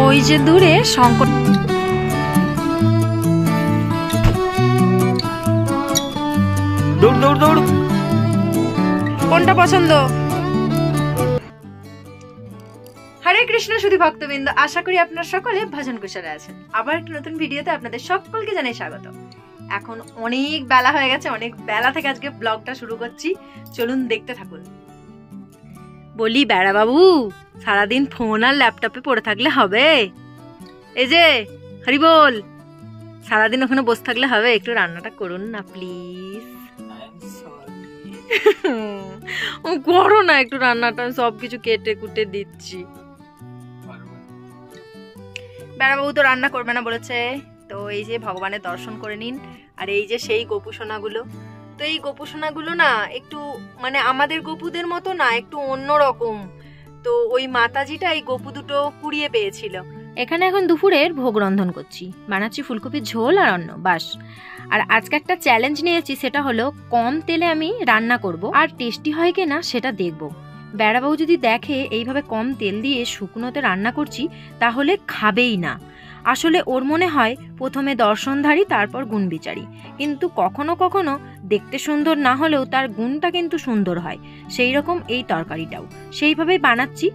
ওই যে দূরে শঙ্কর। দৌড় দৌড় দৌড়। কোনটা পছন্দ? হরে কৃষ্ণ সুধী ভক্তবৃন্দ, আশা করি আপনারা সকলে ভজন কুশলে আছেন। আবার একটা নতুন ভিডিওতে আপনাদের সকলকে জানাই স্বাগত। এখন অনেক বেলা হয়ে গেছে, অনেক বেলা থেকে আজকে ব্লগটা শুরু করছি, চলুন দেখতে থাকুন। বলি বেড়া বাবু, সারাদিন ফোন আর ল্যাপটপে পড়ে থাকলে হবে? এই যে হরি বল, সারাদিন ওখানে বসে থাকলে হবে? একটু রান্নাটা করুন না প্লিজ। করো না একটু রান্নাটা, সবকিছু কেটে কুটে দিচ্ছি। বেড়াবাবু তো রান্না করবে না বলেছে। তো এই যে ভগবানের দর্শন করে নিন। আর এই যে সেই গোপুসোনাগুলো, তো এই গোপুসোনাগুলো না একটু মানে আমাদের গোপুদের মতো না, একটু অন্যরকম। তো ওই মাতাজিটা এই গোপু দুটো কুড়িয়ে পেয়েছিল। এখানে এখন দুপুরের ভোগ রন্ধন করছি, বানাচ্ছি ফুলকপির ঝোল আর অন্ন, বাস। আর আজকে একটা চ্যালেঞ্জ নিয়েছি, সেটা হলো কম তেলে আমি রান্না করব, আর টেস্টি হয় কিনা সেটা দেখব। বেড়াবাবু যদি দেখে এইভাবে কম তেল দিয়ে শুকনোতে রান্না করছি, তাহলে খাবেই না। আসলে ওর মনে হয় প্রথমে দর্শনধারী তারপর গুণ বিচারী, কিন্তু কখনো কখনো দেখতে সুন্দর না হলেও তার গুণটা কিন্তু সুন্দর হয়। সেই রকম এই তরকারিটাও সেইভাবেই বানাচ্ছি।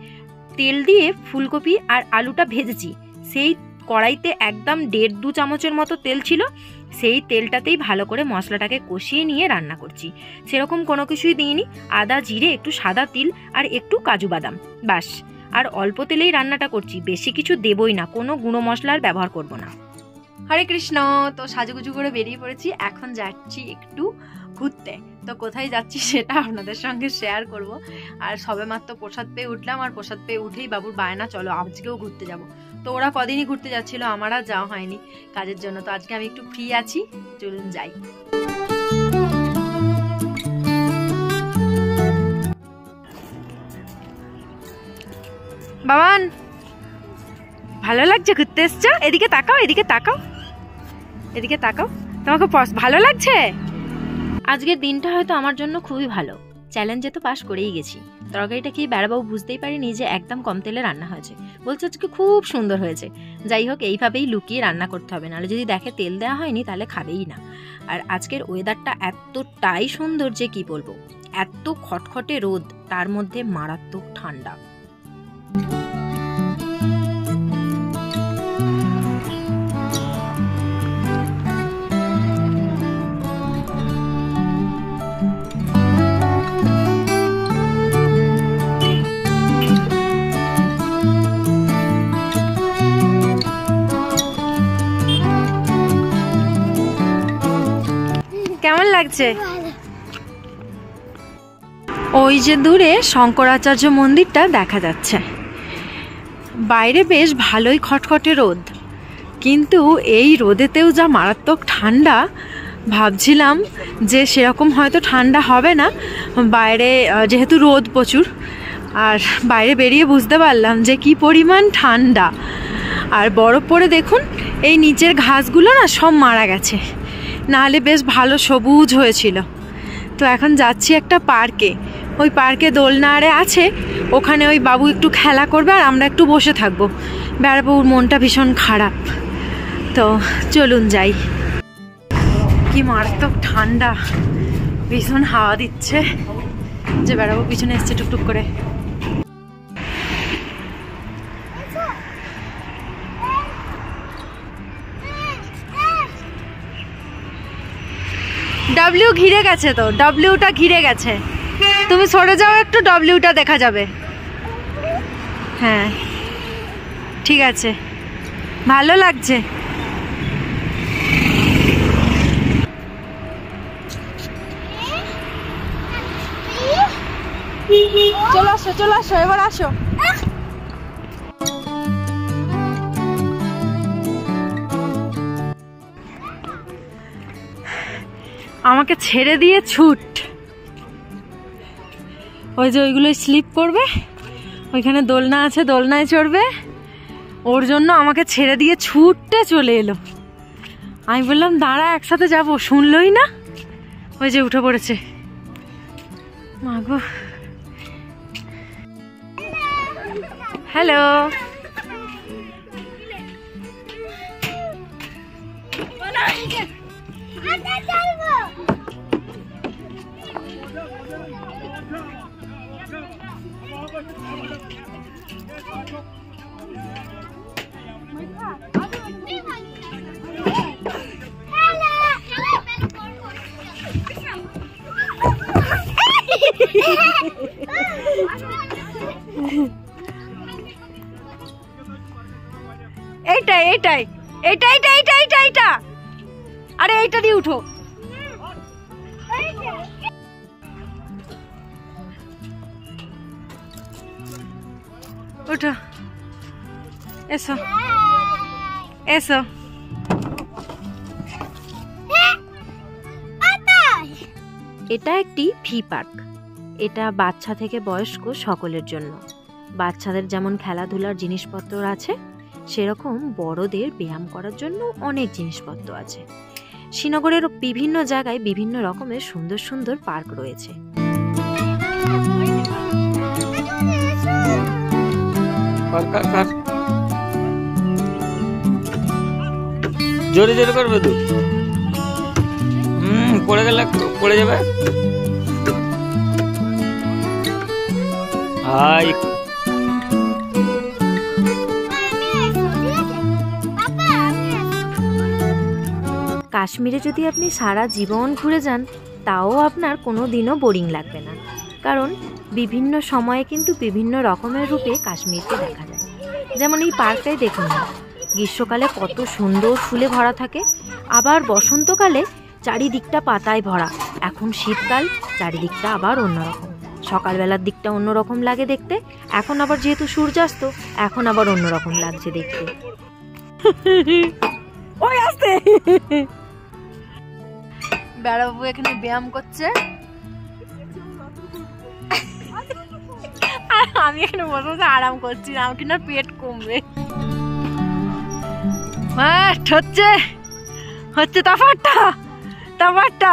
তেল দিয়ে ফুলকপি আর আলুটা ভেজেছি, সেই কড়াইতে একদম 1.5-2 চামচের মতো তেল ছিল। সেই তেলটাতেই ভালো করে মশলাটাকে কষিয়ে নিয়ে রান্না করছি। সেরকম কোনো কিছুই দিইনি, আদা জিরে, একটু সাদা তিল আর একটু কাজু বাদাম, বাস। আর অল্প তেলেই রান্নাটা করছি, বেশি কিছু দেবই না, কোনো গুঁড়ো মশলার ব্যবহার করব না। হরে কৃষ্ণ। তো সাজুগুজু করে বেরিয়ে পড়েছি, এখন যাচ্ছি একটু ঘুরতে। তো কোথায় যাচ্ছি সেটা আপনাদের সঙ্গে শেয়ার করব। আর সবেমাত্র প্রসাদ পেয়ে উঠলাম, আর প্রসাদ পেয়ে উঠেই বাবুর বায়না চলো আজকেও ঘুরতে যাব। তো ওরা কদিনই ঘুরতে যাচ্ছিল, আমার আর যাওয়া হয়নি কাজের জন্য। তো আজকে আমি একটু ফ্রি আছি, চলুন যাই। বাবান, ভালো লাগছে ঘুরতে এসছো? এদিকে তাকাও, এদিকে তাকাও, এদিকে তাকাও। তোমাকে ভালো লাগছে? আজকের দিনটা হয়তো আমার জন্য খুবই ভালো, চ্যালেঞ্জে তো পাশ করেই গেছি। তরকারিটা খেয়ে বেড়াবাবু বুঝতেই পারিনি যে একদম কম তেলে রান্না হয়েছে, বলছে আজকে খুব সুন্দর হয়েছে। যাই হোক, এইভাবেই লুকিয়ে রান্না করতে হবে, নাহলে যদি দেখে তেল দেওয়া হয়নি তাহলে খাবেই না। আর আজকের ওয়েদারটা এতটাই সুন্দর যে কি বলবো, এত খটখটে রোদ, তার মধ্যে মারাত্মক ঠান্ডা। কেমন লাগছে? ওই যে দূরে শঙ্করাচার্য মন্দিরটা দেখা যাচ্ছে। বাইরে বেশ ভালোই খটখটে রোদ, কিন্তু এই রোদেতেও যা মারাত্মক ঠান্ডা। ভাবছিলাম যে সেরকম হয়তো ঠান্ডা হবে না বাইরে, যেহেতু রোদ প্রচুর। আর বাইরে বেরিয়ে বুঝতে পারলাম যে কি পরিমাণ ঠান্ডা। আর বরফ পড়ে দেখুন, এই নিচের ঘাসগুলো না সব মারা গেছে, নাহলে বেশ ভালো সবুজ হয়েছিল। তো এখন যাচ্ছি একটা পার্কে, ওই পার্কে দোলনা আরে আছে, ওখানে ওই বাবু একটু খেলা করবে আর আমরা একটু বসে থাকবো। বেড়াবাবুর মনটা ভীষণ খারাপ, তো চলুন যাই। কি মারাত্মক ঠান্ডা, ভীষণ হাওয়া দিচ্ছে। যে বেড়াবাবু পিছনে এসছে টুকটুক করে। ডাব্লিউ ঘিরে গেছে, তো ডাব্লিউটা ঘিরে গেছে, তুমি সরে যাও একটু, ডাব্লিউটা দেখা যাবে। হ্যাঁ ঠিক আছে, ভালো লাগছে। চলে আসো, চলে আসো, এবার আসো। আমাকে ছেড়ে দিয়ে ছুট, ওই যে ওইগুলোই স্লিপ করবে, ওইখানে দোলনা আছে, দোলনায় চড়বে। ওর জন্য আমাকে ছেড়ে দিয়ে ছুটতে চলে এলো। আমি বললাম দাঁড়া একসাথে যাব, শুনলই না, ওই যে উঠে পড়েছে। মাগো, হ্যালো। এইটাই এইটাই এইটা এইটা এইটা এইটা এইটা আরে এইটা দিয়ে উঠো। উঠো, এসো এসো। এটা একটি ভি পার্ক। এটা বাচ্চা থেকে বয়স্ক সকলের জন্য। বাচ্চাদের যেমন খেলাধুলার জিনিসপত্র আছে, সেরকম বড়দের ব্যায়াম করার জন্য অনেক জিনিসপত্র আছে। শ্রীনগরের বিভিন্ন জায়গায় বিভিন্ন রকমের সুন্দর সুন্দর পার্ক রয়েছে। জোরে জোরে করবে তো, পড়ে গেলে পড়ে যাবে। হাই কাশ্মীরে যদি আপনি সারা জীবন ঘুরে যান, তাও আপনার কোনো দিনও বোরিং লাগবে না, কারণ বিভিন্ন সময়ে কিন্তু বিভিন্ন রকমের রূপে কাশ্মীরকে দেখা যায়। যেমন এই পার্কটাই দেখুন না, গ্রীষ্মকালে কত সুন্দর ফুলে ভরা থাকে, আবার বসন্তকালে চারিদিকটা পাতায় ভরা। এখন শীতকাল, চারিদিকটা আবার অন্যরকম। সকালবেলার দিকটা অন্যরকম লাগে দেখতে, এখন আবার যেহেতু সূর্যাস্ত, এখন আবার অন্যরকম লাগছে দেখতে। ওই আসতে বেড়াবাবু এখানে ব্যায়াম করছে, আর আমি এখানে বসে বসে আরাম করছি, আমার কিনা পেট কমবে। হচ্ছে হচ্ছে তাফারটা তাফারটা।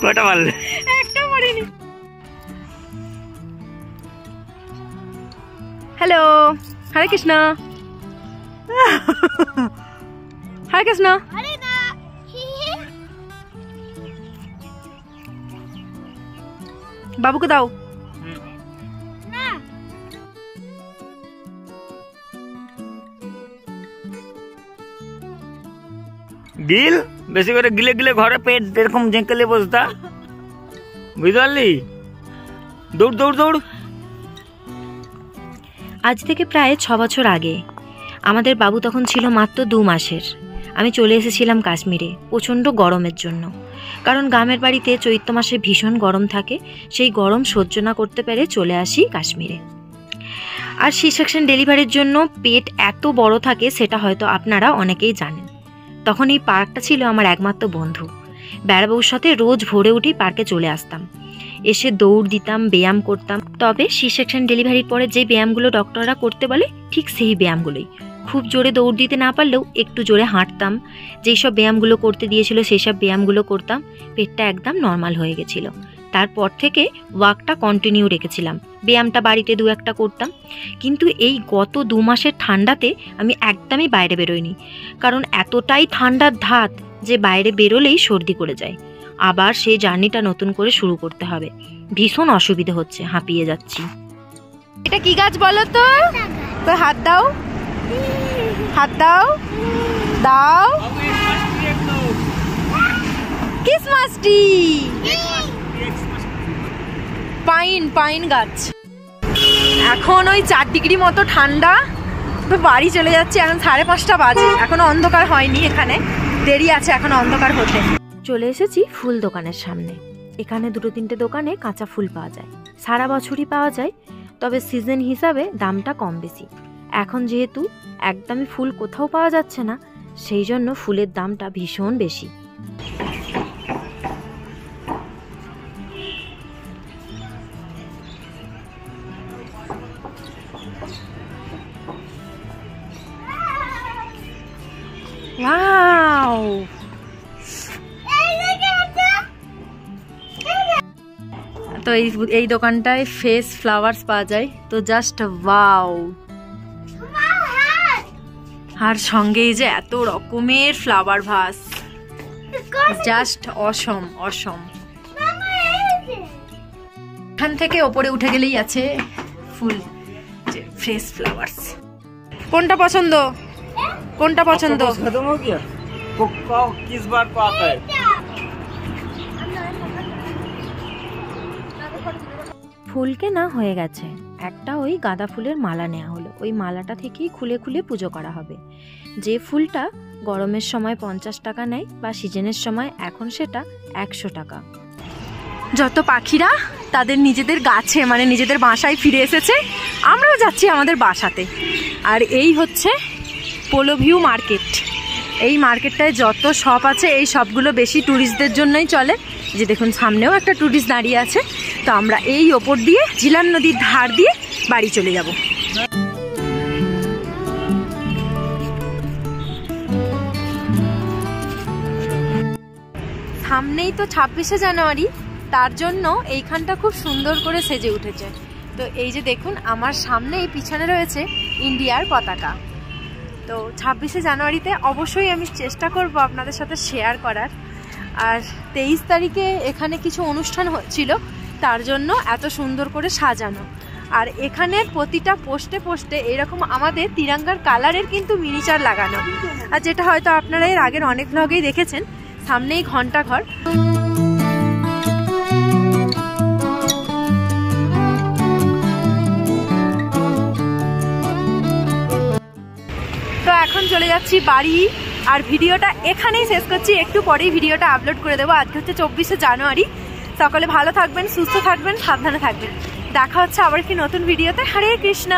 কটা মারলে? একটা মারিনি। হ্যালো, হরে কৃষ্ণ, হরে কৃষ্ণ। বাবুকে দাও। গিল বেশি করে গিলে গিলে ঘরে পেট এরকম জেঁকেলে বসতা, বুঝতে পারলি? দৌড় দৌড় দৌড়। আজ থেকে প্রায় 6 বছর আগে আমাদের বাবু তখন ছিল মাত্র 2 মাসের। আমি চলে এসেছিলাম কাশ্মীরে প্রচণ্ড গরমের জন্য, কারণ গ্রামের বাড়িতে চৈত্র মাসে ভীষণ গরম থাকে। সেই গরম সহ্য না করতে পেরে চলে আসি কাশ্মীরে। আর সি সেকশন ডেলিভারির জন্য পেট এত বড় থাকে, সেটা হয়তো আপনারা অনেকেই জানেন। তখন এই পার্কটা ছিল আমার একমাত্র বন্ধু। বেড়াবাবুর সাথে রোজ ভোরে উঠেই পার্কে চলে আসতাম, এসে দৌড় দিতাম, ব্যায়াম করতাম। তবে সি সেকশন ডেলিভারির পরে যে ব্যায়ামগুলো ডক্টররা করতে বলে, ঠিক সেই ব্যায়ামগুলোই। খুব জোরে দৌড় দিতে না পারলেও একটু জোরে হাঁটতাম, যেই সব ব্যায়ামগুলো করতে দিয়েছিল সেই সব ব্যায়ামগুলো করতাম। পেটটা একদম নর্মাল হয়ে গেছিলো। তারপর থেকে ওয়াকটা কন্টিনিউ রেখেছিলাম, ব্যায়ামটা বাড়িতে 2-1টা করতাম। কিন্তু এই গত 2 মাসের ঠান্ডাতে আমি একদমই বাইরে বেরোইনি, কারণ এতটাই ঠান্ডার ধাত যে বাইরে বেরোলেই সর্দি করে যায়। আবার সেই জার্নিটা নতুন করে শুরু করতে হবে। ভীষণ অসুবিধা হচ্ছে, হাঁপিয়ে যাচ্ছি। এটা কি গাছ বলো তো? তো হাত দাও, হাত দাও, দাও। ক্রিসমাস ট্রি, পাইন, পাইন গাছ। এখন ওই 4 ডিগ্রি মতো ঠান্ডা। তো বাড়ি চলে যাচ্ছি, এখন 5:30 বাজে, এখনো অন্ধকার হয়নি, এখানে দেরি আছে এখনো অন্ধকার হতে। চলে এসেছি ফুল দোকানের সামনে। এখানে 2-3টে দোকানে কাঁচা ফুল পাওয়া যায়, সারা বছরই পাওয়া যায়, তবে সিজন হিসাবে দামটা কম বেশি। এখন যেহেতু একদমই ফুল কোথাও পাওয়া যাচ্ছে না, সেই জন্য ফুলের দামটা ভীষণ বেশি। ওয়াও, তো এই দোকানটায় ফেস ফ্লাওয়ার্স পাওয়া যায়, তো জাস্ট ওয়াও। আর সঙ্গে এই যে এত রকমের ফ্লাওয়ার ভাস, জাস্ট অসম অসম। এখান থেকে ওপরে উঠে গেলেই আছে ফুল, যে ফ্রেশ ফ্লাওয়ার্স। কোনটা পছন্দ, কোনটা পছন্দ? ফুল কেনা হয়ে গেছে, একটা ওই গাঁদা ফুলের মালা নেওয়া হলো। ওই মালাটা থেকেই খুলে খুলে পুজো করা হবে। যে ফুলটা গরমের সময় 50 টাকা নেয় বা সিজনের সময় এখন সেটা 100 টাকা। যত পাখিরা তাদের নিজেদের গাছে মানে নিজেদের বাসায় ফিরে এসেছে, আমরাও যাচ্ছি আমাদের বাসাতে। আর এই হচ্ছে পোলো ভিউ মার্কেট। এই মার্কেটটায় যত শপ আছে এই সবগুলো বেশি ট্যুরিস্টদের জন্যই চলে। যে দেখুন সামনেও একটা ট্যুরিস্ট দাঁড়িয়ে আছে। তো আমরা এই ওপর দিয়ে জিলান নদীর ধার দিয়ে বাড়ি চলে যাব। সামনেই তো 26শে জানুয়ারি, তার জন্য এইখানটা খুব সুন্দর করে সেজে উঠেছে। তো এই যে দেখুন আমার সামনে এই পিছনে রয়েছে ইন্ডিয়ার পতাকা। তো 26শে জানুয়ারিতে অবশ্যই আমি চেষ্টা করব আপনাদের সাথে শেয়ার করার। আর 23 তারিখে এখানে কিছু অনুষ্ঠান হচ্ছিল, তার জন্য এত সুন্দর করে সাজানো। আর এখানের প্রতিটা পোস্টে পোস্টে এরকম আমাদের তিরঙ্গার কালারের কিন্তু মিনিচার লাগানো। আর যেটা হয়তো আপনারা এর আগের অনেক ভ্লগেই দেখেছেন, সামনেই ঘন্টাঘর। তো এখন চলে যাচ্ছি বাড়ি, আর ভিডিওটা এখানেই শেষ করছি। একটু পরেই ভিডিওটা আপলোড করে দেবো। আজকে হচ্ছে 24শে জানুয়ারি। সকলে ভালো থাকবেন, সুস্থ থাকবেন, সাবধানে থাকবেন। দেখা হচ্ছে আবার কি নতুন ভিডিওতে। হরে কৃষ্ণ।